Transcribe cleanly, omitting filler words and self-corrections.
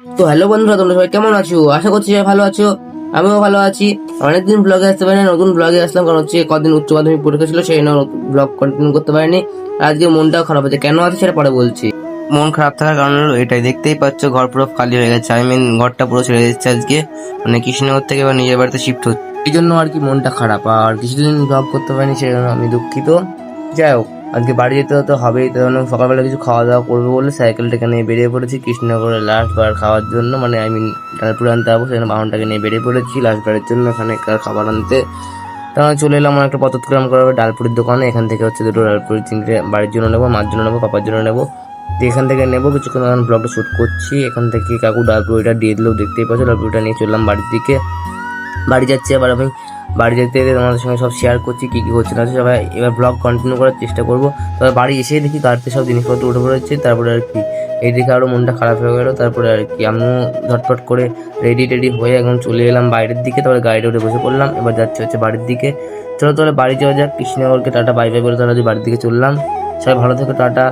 তো হ্যালো বন্ধুরা, তোমরা সবাই কেমন আছো? আশা করছি সবাই ভালো আছো। আমিও ভালো আছি। অনেকদিন ব্লগে আসতে পারিনি, নতুন ব্লগে আসলাম কারণ হচ্ছে কদিন উচ্চ মাধ্যমিক পরীক্ষা ছিল, সেই জন্য ব্লগ কন্টিনিউ করতে পারিনি। আর আজকে মনটাও খারাপ আছে, কেন আছে সেটা পরে বলছি। মন খারাপ থাকার কারণ হলো এটাই, দেখতেই পাচ্ছ ঘর পুরো খালি হয়ে গেছে। ঘরটা পুরো ছেড়ে দিচ্ছে আজকে, মানে কৃষ্ণনগর থেকে এবার নিজের বাড়িতে শিফট হচ্ছে, এই জন্য আর কি মনটা খারাপ। আর কিছুদিন ব্লগ করতে পারিনি, সেই জন্য আমি দুঃখিত। যাই হোক, আজকে বাড়ি যেতে তো হবেই, তো সকালবেলা কিছু খাওয়া দাওয়া করবো বলে সাইকেলটাকে নিয়ে বেরিয়ে পড়েছি কৃষ্ণনগরে লাস্ট বার খাওয়ার জন্য, মানে ডালপুর আনতে যাবো, সেখানে বাহনটাকে নিয়ে বেরিয়ে পড়েছি লাস্ট বারের জন্য এখানকার খাবার আনতে। তখন চলে এলাম একটা পথক্রম করা ডালপুরির দোকানে। এখান থেকে হচ্ছে দুটো ডালপুরি তিনটে বাড়ির জন্য নেবো, মার জন্য নেবো, পাপার জন্য নেবো। তো এখান থেকে নেবো, কিছুক্ষণ এখন ব্লগটা শ্যুট করছি। এখান থেকে কাকু ডালপুরিটা দিয়ে দিলেও, দেখতেই পাচ্ছ ডালপুরিটা নিয়ে চললাম বাড়ির দিকে। বাড়ি যাচ্ছি, আবার আমি বাড়ি যেতে যেতে তোমাদের সঙ্গে সব শেয়ার করছি কী কী হচ্ছে না হচ্ছে। সবাই এবার ব্লগ কন্টিনিউ করার চেষ্টা করবো। তবে বাড়ি এসে দেখি গাড়িতে সব জিনিসপত্র উঠে পড়েছে, তারপরে আর কি এই দেখে আরও মনটা খারাপ হয়ে গেলো। তারপরে আর কি আমিও ঝটপট করে রেডি হয়ে একদম চলে এলাম বাইরের দিকে। তারপরে গাড়িটা উঠে বসে পড়লাম, এবার যাচ্ছে হচ্ছে বাড়ির দিকে। চলো তাহলে বাড়ি যাওয়া যাক। কৃষ্ণনগরকে টাটা বাই বাই বলে তাহলে বাড়ির দিকে চললাম। সবাই ভালো থেকো, টাটা।